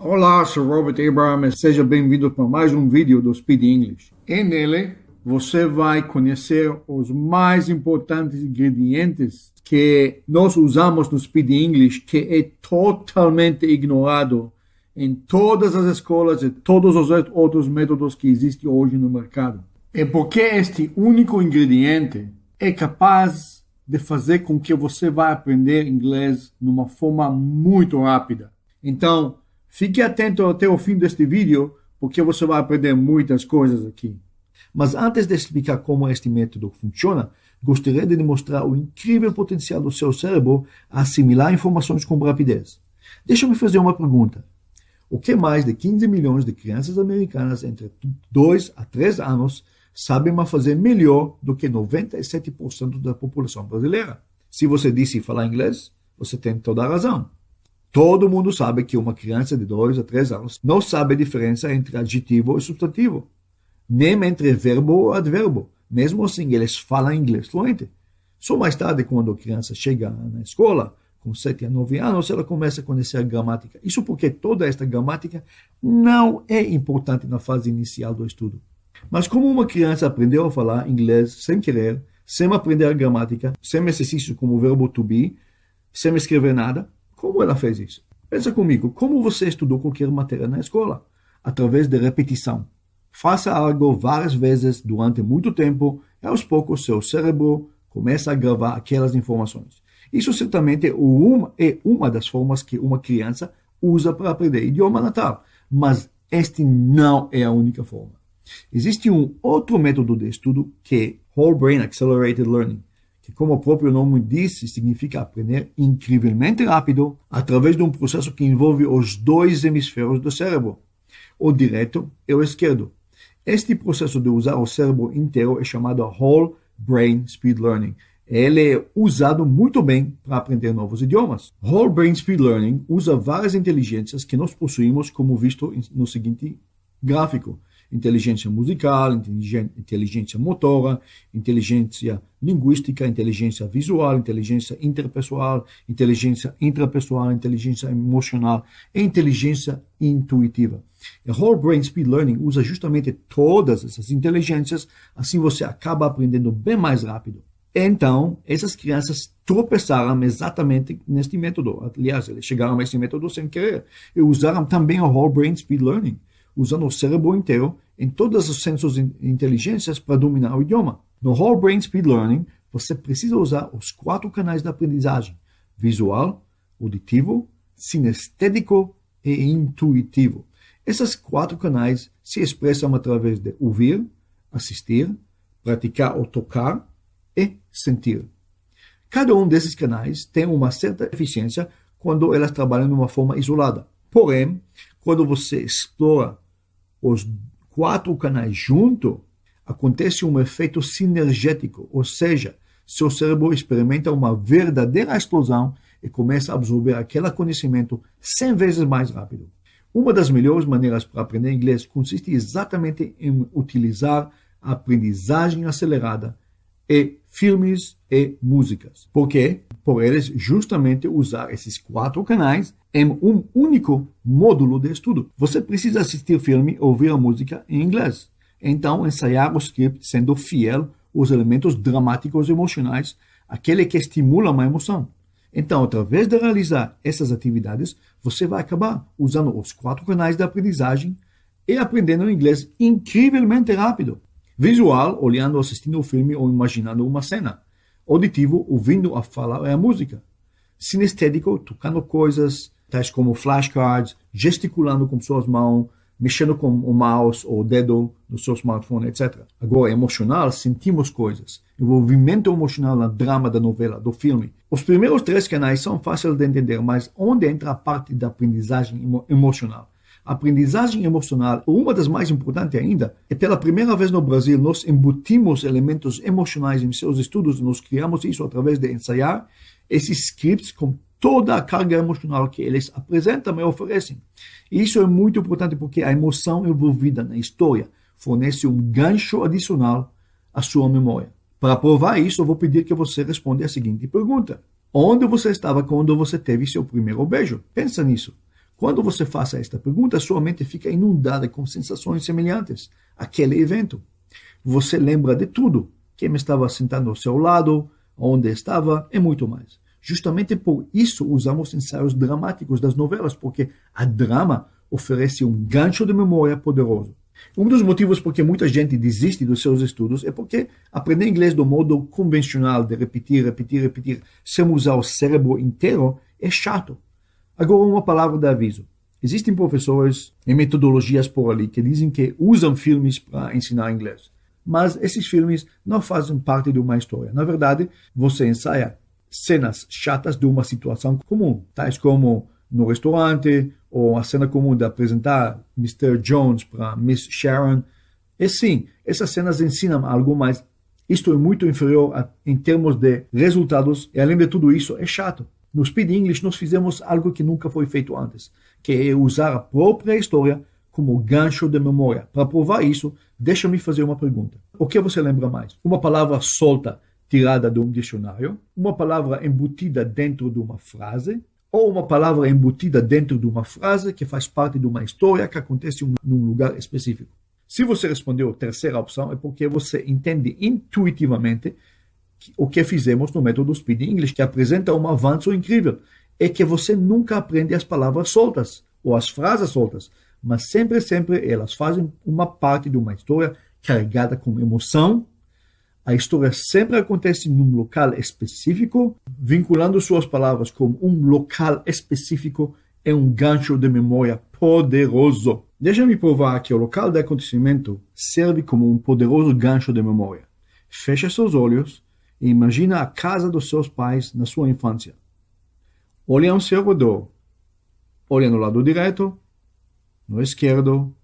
Olá, sou Robert Abraham e seja bem-vindo para mais um vídeo do Speed English. E nele você vai conhecer os mais importantes ingredientes que nós usamos no Speed English, que é totalmente ignorado em todas as escolas e todos os outros métodos que existem hoje no mercado. E porque este único ingrediente é capaz de fazer com que você vá aprender inglês de uma forma muito rápida. Então, fique atento até o fim deste vídeo, porque você vai aprender muitas coisas aqui. Mas antes de explicar como este método funciona, gostaria de demonstrar o incrível potencial do seu cérebro a assimilar informações com rapidez. Deixa-me fazer uma pergunta. O que mais de 15 milhões de crianças americanas entre 2 a 3 anos sabem fazer melhor do que 97% da população brasileira? Se você disse falar inglês, você tem toda a razão. Todo mundo sabe que uma criança de 2 a 3 anos não sabe a diferença entre adjetivo e substantivo, nem entre verbo e advérbio. Mesmo assim, eles falam inglês fluente. Só mais tarde, quando a criança chega na escola, com 7 a 9 anos, ela começa a conhecer a gramática. Isso porque toda esta gramática não é importante na fase inicial do estudo. Mas como uma criança aprendeu a falar inglês sem querer, sem aprender a gramática, sem exercício como o verbo to be, sem escrever nada, como ela fez isso? Pensa comigo, como você estudou qualquer matéria na escola? Através de repetição. Faça algo várias vezes durante muito tempo e aos poucos seu cérebro começa a gravar aquelas informações. Isso certamente é uma das formas que uma criança usa para aprender idioma natal, mas este não é a única forma. Existe um outro método de estudo que é Whole Brain Accelerated Learning, que, como o próprio nome diz, significa aprender incrivelmente rápido através de um processo que envolve os dois hemisférios do cérebro, o direito e o esquerdo. Este processo de usar o cérebro inteiro é chamado Whole Brain Speed Learning. Ele é usado muito bem para aprender novos idiomas. Whole Brain Speed Learning usa várias inteligências que nós possuímos, como visto no seguinte gráfico. Inteligência musical, inteligência motora, inteligência linguística, inteligência visual, inteligência interpessoal, inteligência intrapessoal, inteligência emocional e inteligência intuitiva. A Whole Brain Speed Learning usa justamente todas essas inteligências, assim você acaba aprendendo bem mais rápido. Então, essas crianças tropeçaram exatamente neste método. Aliás, eles chegaram a este método sem querer. E usaram também a Whole Brain Speed Learning, usando o cérebro inteiro em todos os sensos e inteligências para dominar o idioma. No Whole Brain Speed Learning, você precisa usar os 4 canais da aprendizagem: visual, auditivo, sinestésico e intuitivo. Esses 4 canais se expressam através de ouvir, assistir, praticar ou tocar e sentir. Cada um desses canais tem uma certa eficiência quando elas trabalham de uma forma isolada. Porém, quando você explora os 4 canais juntos, acontece um efeito sinergético, ou seja, seu cérebro experimenta uma verdadeira explosão e começa a absorver aquele conhecimento 100 vezes mais rápido. Uma das melhores maneiras para aprender inglês consiste exatamente em utilizar a aprendizagem acelerada e filmes e músicas. Por quê? Por eles justamente usar esses 4 canais em um único módulo de estudo. Você precisa assistir filme ou ouvir a música em inglês. Então, ensaiar o script sendo fiel aos elementos dramáticos e emocionais, aquele que estimula uma emoção. Então, através de realizar essas atividades, você vai acabar usando os 4 canais da aprendizagem e aprendendo inglês incrivelmente rápido. Visual, olhando, assistindo o filme ou imaginando uma cena. Auditivo, ouvindo a fala e a música. Sinestésico, tocando coisas, tais como flashcards, gesticulando com suas mãos, mexendo com o mouse ou o dedo no seu smartphone, etc. Agora, emocional, sentimos coisas. Envolvimento emocional na drama da novela, do filme. Os primeiros 3 canais são fáceis de entender, mas onde entra a parte da aprendizagem emocional? A aprendizagem emocional, uma das mais importantes ainda, é pela primeira vez no Brasil, nós embutimos elementos emocionais em seus estudos, nós criamos isso através de ensaiar esses scripts com toda a carga emocional que eles apresentam e oferecem. E isso é muito importante porque a emoção envolvida na história fornece um gancho adicional à sua memória. Para provar isso, eu vou pedir que você responda a seguinte pergunta: onde você estava quando você teve seu primeiro beijo? Pensa nisso. Quando você faz esta pergunta, sua mente fica inundada com sensações semelhantes àquele evento. Você lembra de tudo, quem estava sentado ao seu lado, onde estava e muito mais. Justamente por isso usamos ensaios dramáticos das novelas, porque a drama oferece um gancho de memória poderoso. Um dos motivos por que muita gente desiste dos seus estudos é porque aprender inglês do modo convencional de repetir, sem usar o cérebro inteiro, é chato. Agora, uma palavra de aviso. Existem professores e metodologias por ali que dizem que usam filmes para ensinar inglês. Mas esses filmes não fazem parte de uma história. Na verdade, você ensaia cenas chatas de uma situação comum, tais como no restaurante, ou a cena comum de apresentar Mr. Jones para Miss Sharon. E sim, essas cenas ensinam algo, mas isto é muito inferior em termos de resultados, e além de tudo isso, é chato. No Speed English, nós fizemos algo que nunca foi feito antes, que é usar a própria história como gancho de memória. Para provar isso, deixa-me fazer uma pergunta. O que você lembra mais? Uma palavra solta tirada de um dicionário? Uma palavra embutida dentro de uma frase? Ou uma palavra embutida dentro de uma frase que faz parte de uma história que acontece num lugar específico? Se você respondeu a terceira opção, é porque você entende intuitivamente o que fizemos no método Speed English, que apresenta um avanço incrível. É que você nunca aprende as palavras soltas ou as frases soltas, mas sempre elas fazem uma parte de uma história carregada com emoção. A história sempre acontece num local específico, vinculando suas palavras com um local específico é um gancho de memória poderoso. Deixa-me provar que o local de acontecimento serve como um poderoso gancho de memória. Feche seus olhos e imagina a casa dos seus pais na sua infância. Olha ao seu redor. Olha no lado direito, no esquerdo.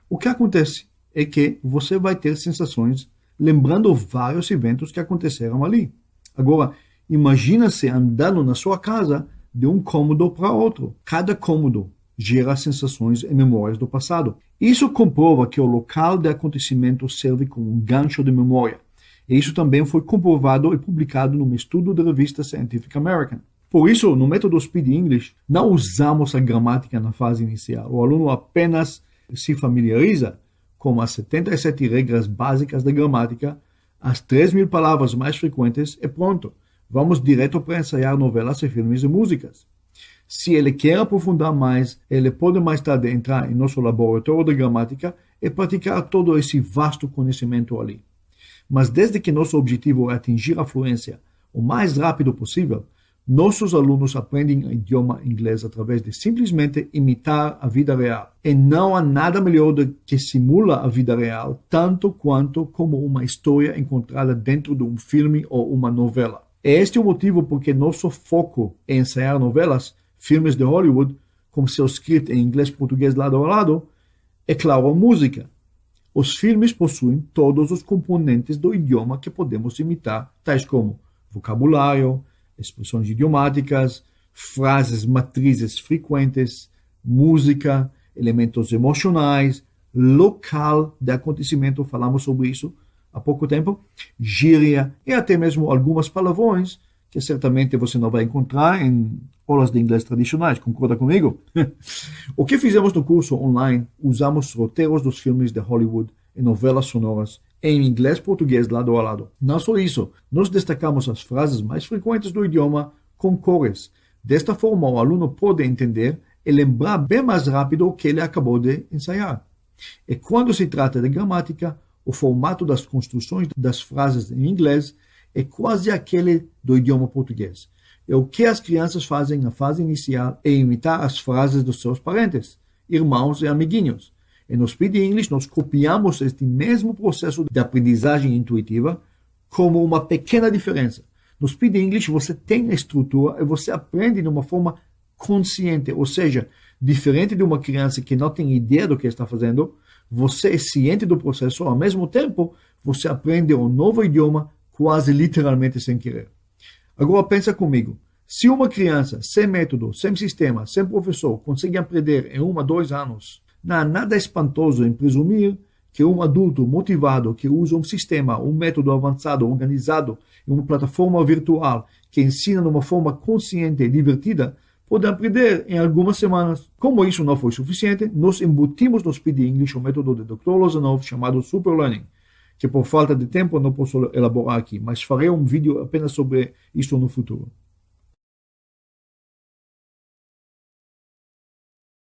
O que acontece é que você vai ter sensações lembrando vários eventos que aconteceram ali. Agora, imagina-se andando na sua casa de um cômodo para outro. Cada cômodo gera sensações e memórias do passado. Isso comprova que o local de acontecimento serve como um gancho de memória. E isso também foi comprovado e publicado num estudo da revista Scientific American. Por isso, no método Speed English, não usamos a gramática na fase inicial. O aluno apenas se familiariza com as 77 regras básicas da gramática, as 3.000 palavras mais frequentes e pronto. Vamos direto para ensaiar novelas e filmes e músicas. Se ele quer aprofundar mais, ele pode mais tarde entrar em nosso laboratório de gramática e praticar todo esse vasto conhecimento ali. Mas desde que nosso objetivo é atingir a fluência o mais rápido possível, nossos alunos aprendem o idioma inglês através de simplesmente imitar a vida real. E não há nada melhor do que simula a vida real, tanto quanto como uma história encontrada dentro de um filme ou uma novela. E este é o motivo por que nosso foco é ensaiar novelas, filmes de Hollywood, com seu script em inglês e português lado a lado, é claro, a música. Os filmes possuem todos os componentes do idioma que podemos imitar, tais como vocabulário, expressões idiomáticas, frases matrizes frequentes, música, elementos emocionais, local de acontecimento, falamos sobre isso há pouco tempo, gíria e até mesmo algumas palavrões que certamente você não vai encontrar em aulas de inglês tradicionais, concorda comigo? O que fizemos no curso online, usamos roteiros dos filmes de Hollywood e novelas sonoras em inglês e português lado a lado. Não só isso, nós destacamos as frases mais frequentes do idioma com cores. Desta forma, o aluno pode entender e lembrar bem mais rápido o que ele acabou de ensaiar. E quando se trata de gramática, o formato das construções das frases em inglês é quase aquele do idioma português. E o que as crianças fazem na fase inicial é imitar as frases dos seus parentes, irmãos e amiguinhos. E no Speed English, nós copiamos este mesmo processo de aprendizagem intuitiva como uma pequena diferença. No Speed English, você tem a estrutura e você aprende de uma forma consciente, ou seja, diferente de uma criança que não tem ideia do que está fazendo, você é ciente do processo, ao mesmo tempo, você aprende um novo idioma quase literalmente sem querer. Agora pensa comigo, se uma criança sem método, sem sistema, sem professor, consegue aprender em 1 a 2 anos, não há nada espantoso em presumir que um adulto motivado que usa um sistema, um método avançado, organizado em uma plataforma virtual que ensina de uma forma consciente e divertida, podem aprender em algumas semanas. Como isso não foi suficiente, nós embutimos no Speed English o método de Dr. Lozanov chamado Super Learning, que por falta de tempo não posso elaborar aqui, mas farei um vídeo apenas sobre isso no futuro.